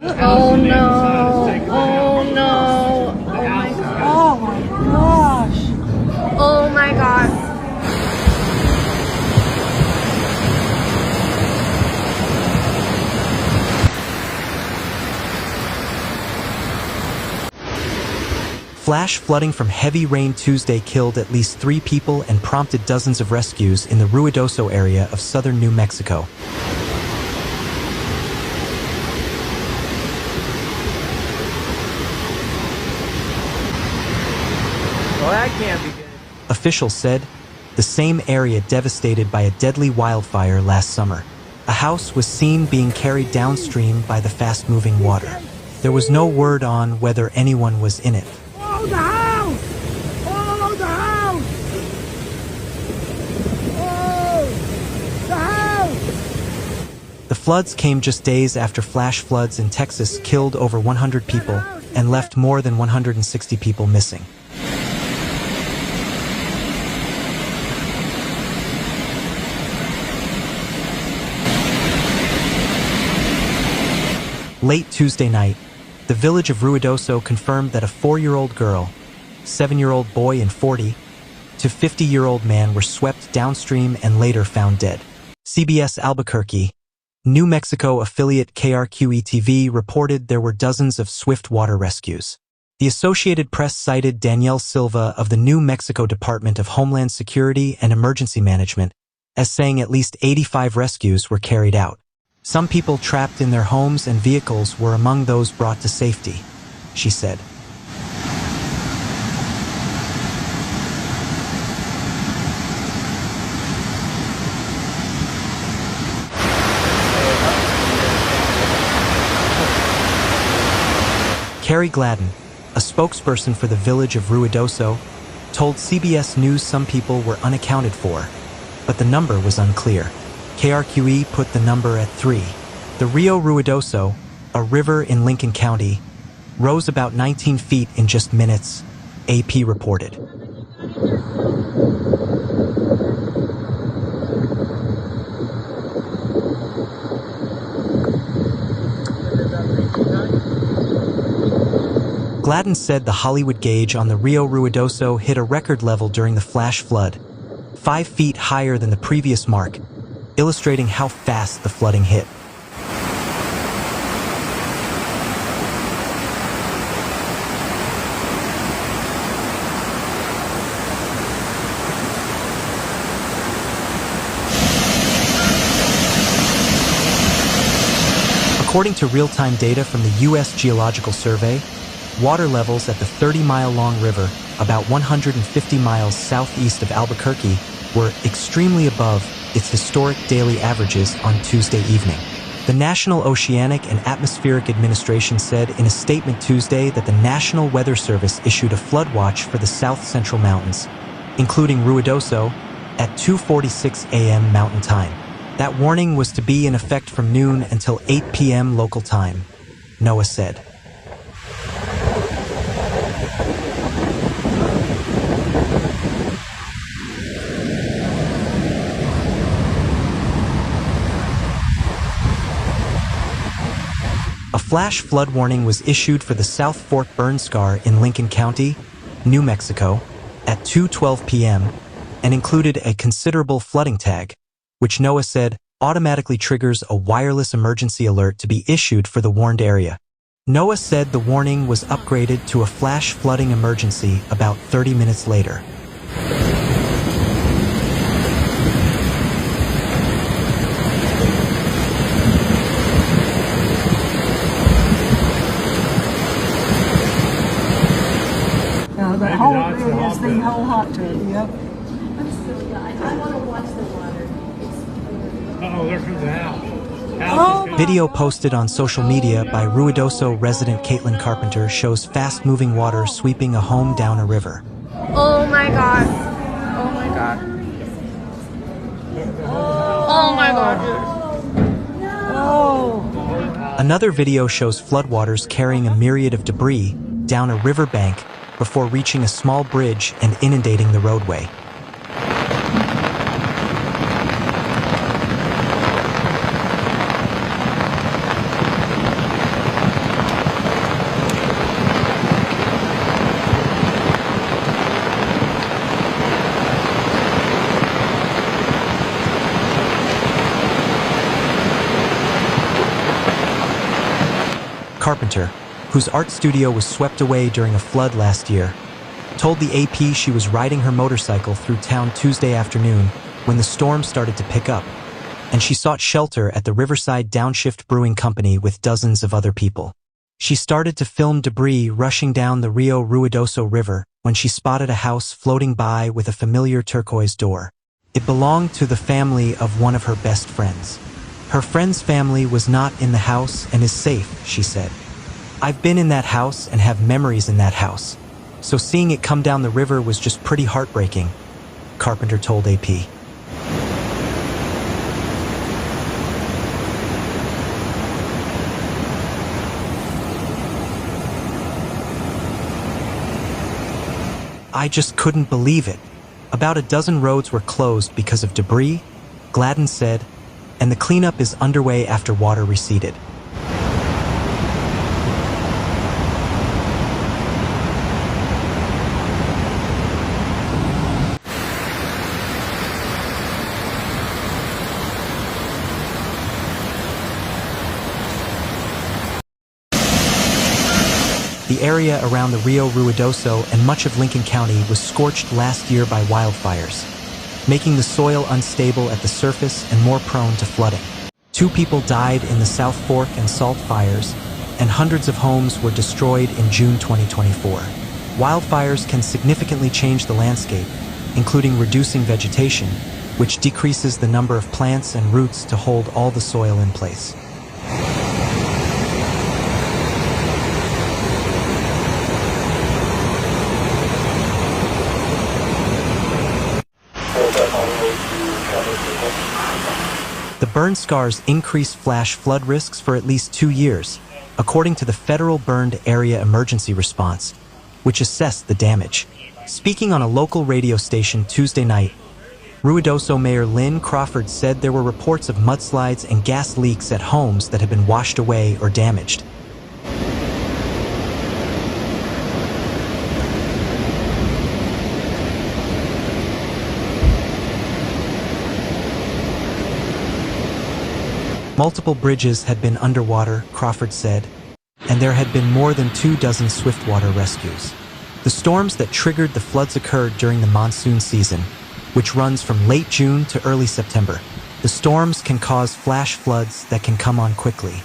Oh no. Oh no. Oh my gosh. Oh my god. Flash flooding from heavy rain Tuesday killed at least 3 people and prompted dozens of rescues in the Ruidoso area of southern New Mexico. Well, that can't be good. Officials said the same area devastated by a deadly wildfire last summer. A house was seen being carried downstream by the fast-moving water. There was no word on whether anyone was in it. Oh, the house! Oh, the house! Oh, the house! The floods came just days after flash floods in Texas killed over 100 people and left more than 160 people missing. Late Tuesday night, the village of Ruidoso confirmed that a 4-year-old girl, 7-year-old boy and 40 to 50-year-old man were swept downstream and later found dead. CBS Albuquerque, New Mexico affiliate KRQE-TV reported there were dozens of swift water rescues. The Associated Press cited Danielle Silva of the New Mexico Department of Homeland Security and Emergency Management as saying at least 85 rescues were carried out. Some people trapped in their homes and vehicles were among those brought to safety, she said. Carrie Gladden, a spokesperson for the village of Ruidoso, told CBS News some people were unaccounted for, but the number was unclear. KRQE put the number at 3. The Rio Ruidoso, a river in Lincoln County, rose about 19 feet in just minutes, AP reported. Gladden said the Hollywood gauge on the Rio Ruidoso hit a record level during the flash flood, 5 feet higher than the previous mark, illustrating how fast the flooding hit. According to real-time data from the U.S. Geological Survey, water levels at the 30-mile-long river, about 150 miles southeast of Albuquerque, were extremely above its historic daily averages on Tuesday evening. The National Oceanic and Atmospheric Administration said in a statement Tuesday that the National Weather Service issued a flood watch for the South Central Mountains, including Ruidoso, at 2:46 a.m. Mountain Time. That warning was to be in effect from noon until 8 p.m. local time, NOAA said. A flash flood warning was issued for the South Fork burn scar in Lincoln County, New Mexico, at 2:12 p.m. and included a considerable flooding tag, which NOAA said automatically triggers a wireless emergency alert to be issued for the warned area. NOAA said the warning was upgraded to a flash flooding emergency about 30 minutes later. The whole thing is the whole hot tub, yep. I want to watch the water. Uh-oh, there comes the house. Oh. Video posted on social media by Ruidoso resident Caitlin Carpenter shows fast-moving water sweeping a home down a river. Oh my god. Oh my god. Oh my god, dude. Oh. Another video shows floodwaters carrying a myriad of debris down a riverbank before reaching a small bridge and inundating the roadway. carpenter, whose art studio was swept away during a flood last year, told the AP she was riding her motorcycle through town Tuesday afternoon when the storm started to pick up, and she sought shelter at the Riverside Downshift Brewing Company with dozens of other people. She started to film debris rushing down the Rio Ruidoso River when she spotted a house floating by with a familiar turquoise door. It belonged to the family of one of her best friends. Her friend's family was not in the house and is safe, she said. I've been in that house and have memories in that house, so seeing it come down the river was just pretty heartbreaking, Carpenter told AP. I just couldn't believe it. About a dozen roads were closed because of debris, Gladden said, and the cleanup is underway after water receded. The area around the Rio Ruidoso and much of Lincoln County was scorched last year by wildfires, making the soil unstable at the surface and more prone to flooding. 2 people died in the South Fork and Salt fires, and hundreds of homes were destroyed in June 2024. Wildfires can significantly change the landscape, including reducing vegetation, which decreases the number of plants and roots to hold all the soil in place. The burn scars increase flash flood risks for at least 2 years, according to the Federal Burned Area Emergency Response, which assessed the damage. Speaking on a local radio station Tuesday night, Ruidoso Mayor Lynn Crawford said there were reports of mudslides and gas leaks at homes that had been washed away or damaged. Multiple bridges had been underwater, Crawford said, and there had been more than 24 swiftwater rescues. The storms that triggered the floods occurred during the monsoon season, which runs from late June to early September. The storms can cause flash floods that can come on quickly.